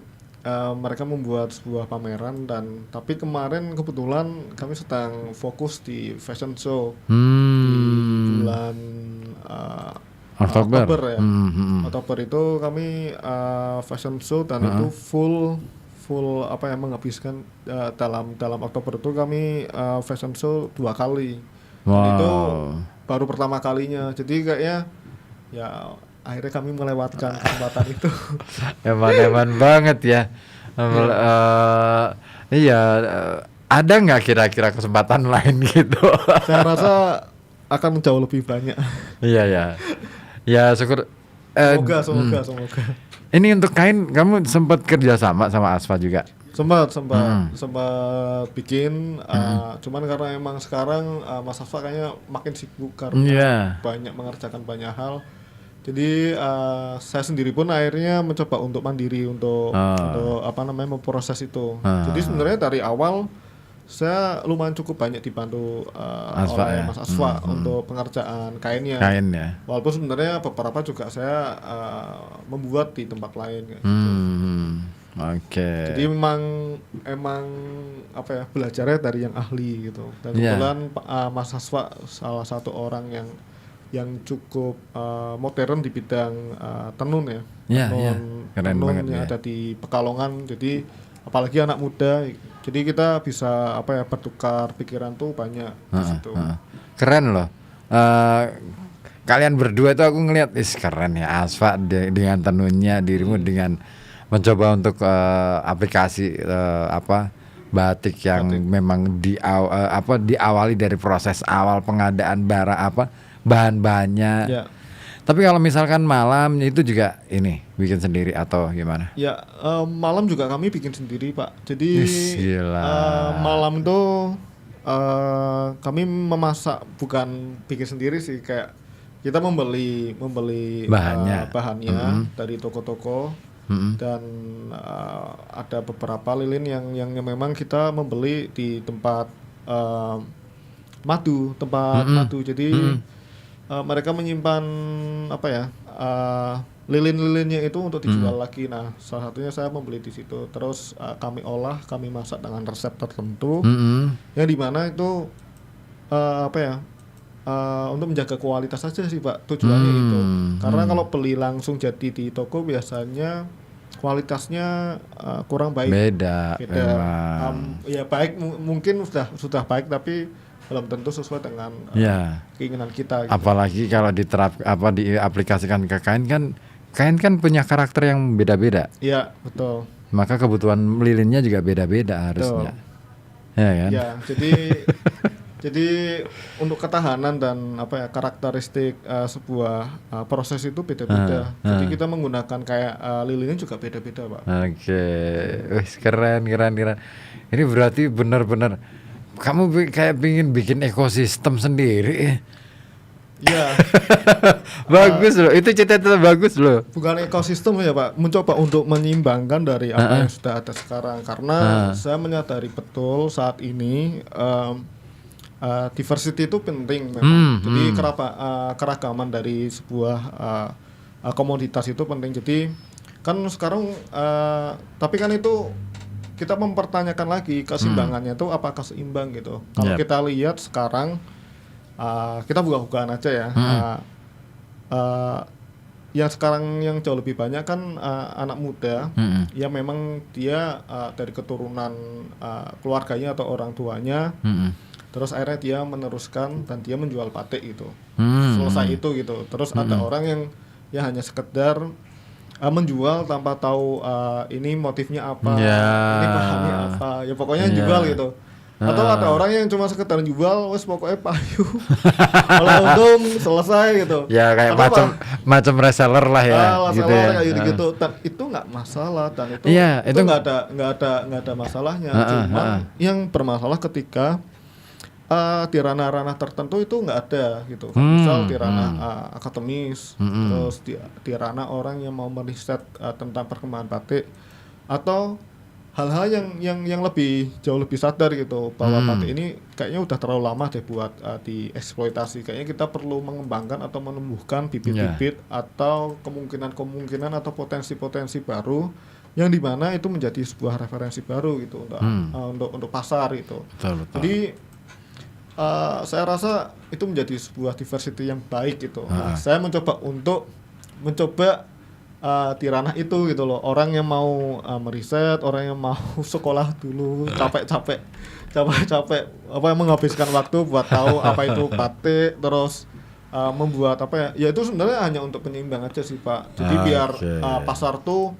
mereka membuat sebuah pameran tapi kemarin kebetulan kami sedang fokus di fashion show di bulan Oktober ya. Oktober itu kami fashion show dan itu full menghabiskan dalam Oktober itu kami fashion show 2 kali. Dan itu baru pertama kalinya. Jadi kayaknya ya akhirnya kami melewatkan kesempatan itu. Eman banget ya. Ada nggak kira-kira kesempatan lain gitu? Saya rasa akan jauh lebih banyak. Iya. Ya syukur. Semoga. Ini untuk kain kamu sempat kerja sama Asfa juga? Sempat bikin. Cuman karena emang sekarang Mas Asfa kayaknya makin sibuk karena banyak mengerjakan banyak hal. Jadi saya sendiri pun akhirnya mencoba untuk mandiri untuk memproses itu. Jadi sebenarnya dari awal saya lumayan cukup banyak dibantu oleh Mas Asfa untuk pengerjaan kainnya. Walaupun sebenarnya beberapa juga saya membuat di tempat lain. Jadi emang belajarnya dari yang ahli gitu. Dan kebetulan Mas Asfa salah satu orang yang cukup modern di bidang tenun ya. Tenun keren tenun banget yang ada di Pekalongan. Jadi apalagi anak muda Jadi kita bisa bertukar pikiran tuh banyak di situ. Keren loh. Kalian berdua tuh aku ngeliat, keren ya Asfa dengan tenunnya dirimu dengan mencoba untuk aplikasi batik yang memang diawali dari proses awal pengadaan bahan-bahannya. Ya. Tapi kalau misalkan malam itu juga ini bikin sendiri atau gimana? Ya, malam juga kami bikin sendiri, Pak. Jadi gila. malam itu kami memasak, bukan bikin sendiri sih, kayak kita membeli bahannya dari toko-toko. Dan ada beberapa lilin yang memang kita membeli di tempat madu. Jadi mereka menyimpan lilin-lilinnya itu untuk dijual lagi. Nah, salah satunya saya membeli di situ. Terus kami olah, kami masak dengan resep tertentu, yang dimana itu untuk menjaga kualitas saja sih, Pak, tujuannya itu. Karena kalau beli langsung jadi di toko biasanya kualitasnya kurang baik. Beda. Ya baik, mungkin sudah baik, tapi belum tentu sesuai dengan keinginan kita. Gitu. Apalagi kalau diaplikasikan ke kain kan punya karakter yang beda-beda. Iya, betul. Maka kebutuhan lilinnya juga beda-beda harusnya. Ya kan? Ya, jadi untuk ketahanan dan karakteristik sebuah proses itu beda-beda. Jadi kita menggunakan kayak lilinnya juga beda-beda, Pak. Oke. Keren. Ini berarti benar-benar kamu kayak pingin bikin ekosistem sendiri. Iya. Bagus loh. Itu cita-cita bagus loh. Bukan ekosistem ya, Pak. Mencoba untuk menyimbangkan dari apa yang sudah ada sekarang. Karena saya menyadari betul saat ini diversity itu penting memang. Jadi keragaman dari sebuah komoditas itu penting. Jadi kan sekarang tapi kan itu kita mempertanyakan lagi keseimbangannya itu apakah seimbang gitu. Kalau kita lihat sekarang kita buka-bukaan aja ya. Yang sekarang yang jauh lebih banyak kan anak muda yang memang dia dari keturunan keluarganya atau orang tuanya. Terus akhirnya dia meneruskan dan dia menjual batik gitu. Selesai itu gitu. Terus ada orang yang hanya sekedar menjual tanpa tahu ini motifnya apa, ini bahannya apa. Ya pokoknya jual gitu. Atau ada orang yang cuma sekedar jual, wes pokoknya payu. Kalau untung selesai gitu. Ya kayak macam reseller lah ya. Gitu ya. Kayak gitu. Dan itu nggak masalah dan itu nggak ada masalahnya. Cuma yang bermasalah ketika di ranah-ranah tertentu itu nggak ada gitu. Misal di ranah akademis, terus di ranah orang yang mau meriset tentang perkembangan batik, atau hal-hal yang jauh lebih sadar gitu bahwa batik ini kayaknya udah terlalu lama deh buat dieksploitasi. Kayaknya kita perlu mengembangkan atau menumbuhkan bibit-bibit atau kemungkinan atau potensi-potensi baru yang dimana itu menjadi sebuah referensi baru gitu untuk pasar gitu. Betul. Jadi saya rasa itu menjadi sebuah diversity yang baik gitu. Nah, saya mencoba di ranah itu gitu loh. Orang yang mau meriset, orang yang mau sekolah dulu, capek-capek menghabiskan waktu buat tahu apa itu batik, terus membuat ya itu sebenarnya hanya untuk penyeimbang aja sih, Pak. Jadi biar pasar tuh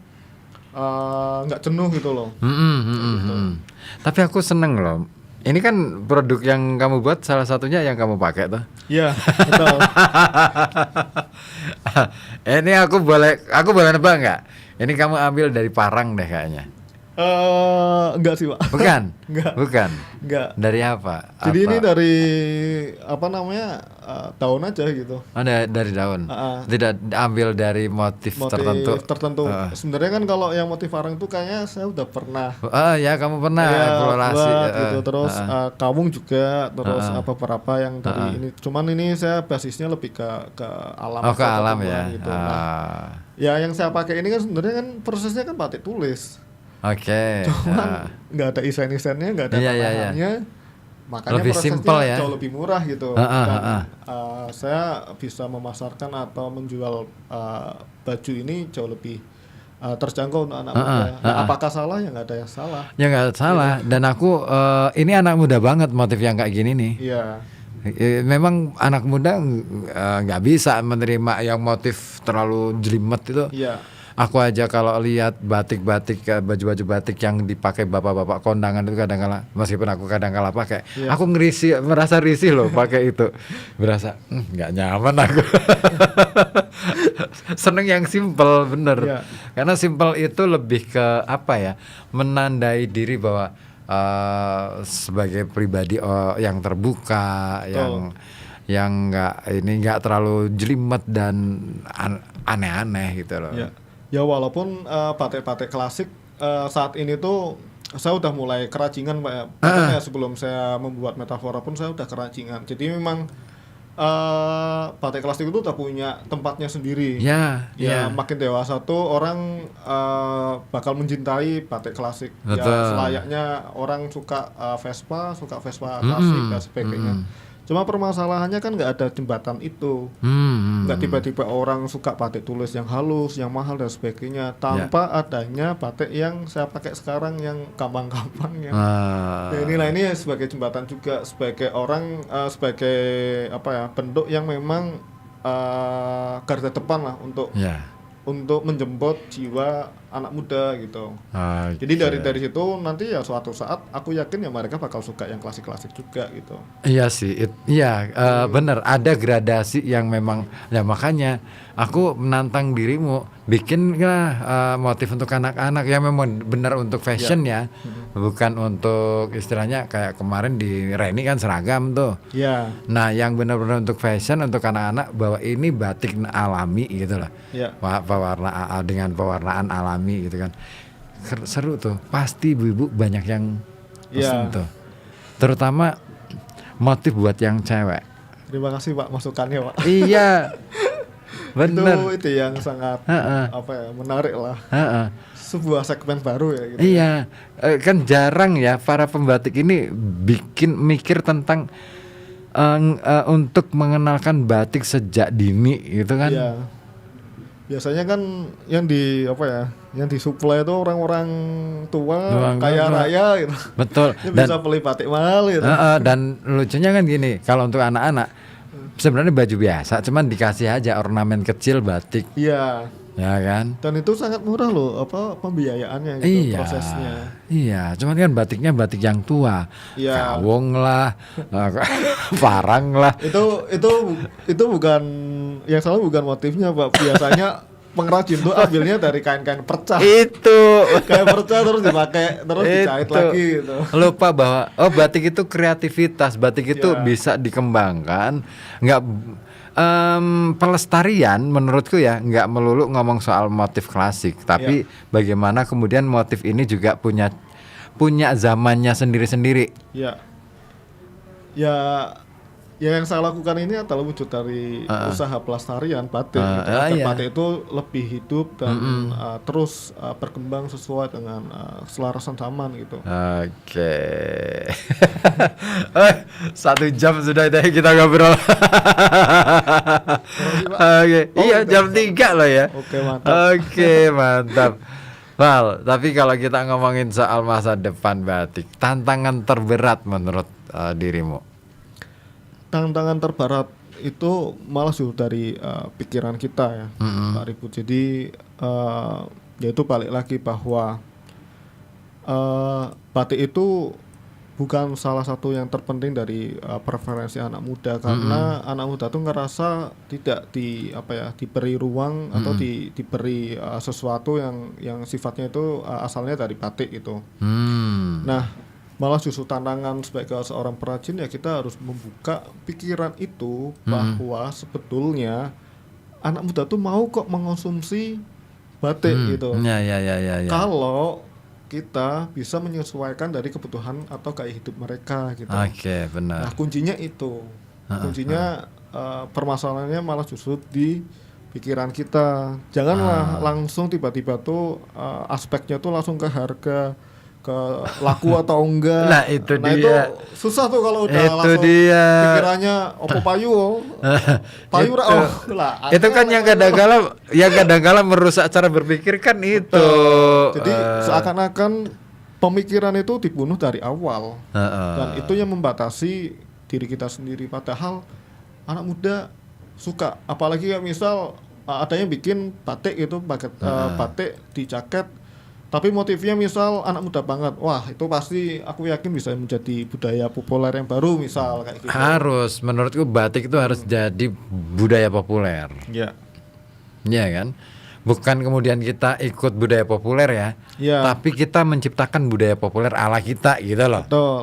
nggak jenuh gitu loh. Gitu. Tapi aku seneng loh. Ini kan produk yang kamu buat salah satunya yang kamu pakai tuh. Iya, betul. Ini aku boleh nebak nggak? Ini kamu ambil dari Parang deh kayaknya. Enggak sih, Pak. Bukan. Enggak. Dari apa? Jadi ini dari daun aja gitu. Dari daun. Tidak ambil dari motif tertentu. Sebenarnya kan kalau yang motif Parang itu kayaknya saya udah pernah. Ya kamu pernah eksplorasi gitu. Terus kawung juga, terus beberapa yang dari ini. Cuman ini saya basisnya lebih ke alam. Ke alam ya. Gitu. Ya yang saya pakai ini kan sebenarnya kan prosesnya kan batik tulis. Oke. Cuman nggak ada desain-desainnya, nggak ada tambahannya, makanya lebih prosesnya simple ya. jauh lebih murah gitu. Dan saya bisa memasarkan atau menjual baju ini jauh lebih terjangkau untuk anak muda. Nah, apakah salah? Ya nggak ada yang salah. Ya nggak salah. Dan aku ini anak muda banget motif yang kayak gini nih. Iya. Memang anak muda nggak bisa menerima yang motif terlalu jelimet itu. Iya. Aku aja kalau lihat batik-batik, baju-baju batik yang dipakai bapak-bapak kondangan itu kadang-kala, meskipun aku kadang-kala pakai, aku merasa risih loh pakai itu, berasa nggak nyaman aku. Seneng yang simple bener, karena simple itu lebih ke apa ya, menandai diri bahwa sebagai pribadi yang terbuka, yang nggak terlalu jelimet dan aneh-aneh gitu loh. Ya walaupun batik-batik klasik saat ini tuh saya udah mulai kerajinan Pak ya. Makanya sebelum saya membuat metafora pun saya udah kerajinan. Jadi memang batik klasik itu udah punya tempatnya sendiri. Makin dewasa tuh orang bakal mencintai batik klasik. Ya selayaknya orang suka Vespa klasik dan sebagainya. Cuma permasalahannya kan nggak ada jembatan itu, nggak tiba-tiba orang suka batik tulis yang halus, yang mahal dan sebagainya, tanpa adanya batik yang saya pakai sekarang yang gampang-gampang ya. Ini sebagai jembatan juga, sebagai orang, sebagai apa ya, bentuk yang memang garda depan lah untuk menjemput jiwa anak muda gitu. Jadi dari situ nanti ya suatu saat aku yakin ya mereka bakal suka yang klasik-klasik juga gitu. Iya sih, bener, ada gradasi yang memang, ya makanya aku menantang dirimu bikinlah motif untuk anak-anak yang memang benar untuk fashion bukan untuk istilahnya kayak kemarin di Reni kan seragam tuh. Nah yang benar-benar untuk fashion untuk anak-anak, bahwa ini batik alami gitu lah, dengan pewarnaan alami gitu kan. Seru tuh, pasti ibu-ibu banyak yang pesen tuh, terutama motif buat yang cewek. Terima kasih Pak masukannya Pak. Iya bener. itu yang sangat menarik lah. Sebuah segmen baru ya gitu. Iya, kan jarang ya para pembatik ini mikir tentang untuk mengenalkan batik sejak dini gitu kan. Iya. Biasanya kan yang disuplai itu orang-orang tua, kaya raya gitu. Betul. Bisa beli batik mahal gitu. Dan lucunya kan gini, kalau untuk anak-anak sebenarnya baju biasa, cuman dikasih aja ornamen kecil batik. Iya. Ya kan? Dan itu sangat murah loh, pembiayaannya gitu, prosesnya. Iya, cuman kan batiknya batik yang tua. Kawung lah, parang lah. Itu bukan yang salah, bukan motifnya Pak. Biasanya pengrajin tuh ambilnya dari kain-kain perca. Itu kain perca terus dipakai, terus dijahit lagi gitu. Lupa bahwa batik itu kreativitas, batik itu bisa dikembangkan. Pelestarian menurutku ya nggak melulu ngomong soal motif klasik, tapi bagaimana kemudian motif ini juga punya zamannya sendiri-sendiri. Ya yang saya lakukan ini adalah wujud dari usaha pelestarian batik. Batik itu lebih hidup dan terus berkembang sesuai dengan keselarasan zaman gitu. Oke. 1 jam sudah kita ngobrol. Iya jam 3 loh ya. Oke mantap. Val, tapi kalau kita ngomongin soal masa depan batik, tantangan terberat menurut dirimu? Tantangan terberat itu malah justru dari pikiran kita ya, Pak Ribut. Jadi yaitu balik lagi bahwa batik itu bukan salah satu yang terpenting dari preferensi anak muda, karena anak muda tuh ngerasa tidak diberi ruang atau diberi sesuatu yang sifatnya itu asalnya dari batik itu. Nah, malah justru tantangan sebagai seorang perajin ya kita harus membuka pikiran itu bahwa sebetulnya anak muda tuh mau kok mengonsumsi batik gitu. Ya. Kalau kita bisa menyesuaikan dari kebutuhan atau gaya hidup mereka gitu. Oke, benar. Nah, kuncinya itu. Kuncinya permasalahannya malah justru di pikiran kita. Janganlah langsung tiba-tiba tuh aspeknya tuh langsung ke harga, ke laku atau enggak. Nah, itu dia. Susah tuh kalau udah Itu langsung dia. pikirannya opo payu. Payu Itu. lah. Itu kan yang kadang-kala merusak cara berpikir kan itu. Jadi seakan-akan pemikiran itu dibunuh dari awal. Dan itu yang membatasi diri kita sendiri. Padahal anak muda suka, apalagi kayak misal ada yang bikin batik itu batik di jaket, tapi motifnya misal anak muda banget, wah itu pasti aku yakin bisa menjadi budaya populer yang baru misal kayak gitu. Harus, menurutku batik itu harus jadi budaya populer. Ya. Iya kan? Bukan kemudian kita ikut budaya populer ya, tapi kita menciptakan budaya populer ala kita gitu loh. Betul.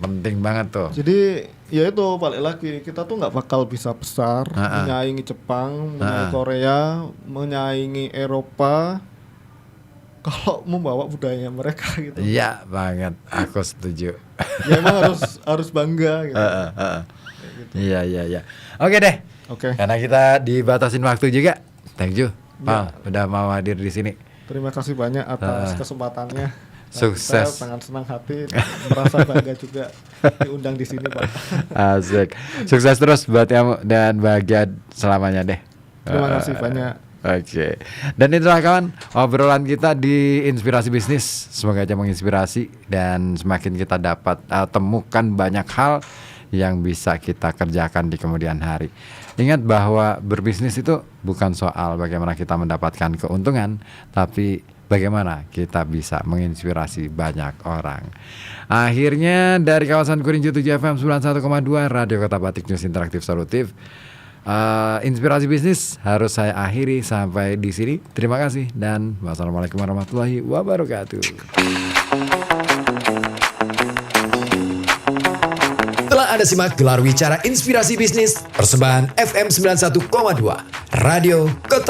Penting banget tuh. Jadi ya itu balik lagi, kita tuh nggak bakal bisa besar menyaingi Jepang, menyaingi Korea, menyaingi Eropa kalau membawa budayanya mereka gitu. Iya banget, aku setuju. Ya emang harus bangga gitu. Iya. Oke deh. Oke. Karena kita dibatasin waktu juga. Thank you, Pal, udah mau hadir di sini. Terima kasih banyak atas kesempatannya. Sukses. Saya sangat senang hati, merasa bangga juga diundang di sini, Pak. Asik. Sukses terus buat kamu dan bahagia selamanya deh. Terima kasih banyak. Oke. Dan itulah kawan obrolan kita di Inspirasi Bisnis. Semoga aja menginspirasi dan semakin kita dapat temukan banyak hal yang bisa kita kerjakan di kemudian hari. Ingat bahwa berbisnis itu bukan soal bagaimana kita mendapatkan keuntungan, tapi bagaimana kita bisa menginspirasi banyak orang. Akhirnya dari kawasan Kurinci 7 FM 91,2 Radio Kota Batik News Interaktif Solutif, Inspirasi Bisnis harus saya akhiri sampai di sini. Terima kasih dan wassalamualaikum warahmatullahi wabarakatuh. Telah Anda simak gelar wicara Inspirasi Bisnis persembahan FM 91,2 Radio Kota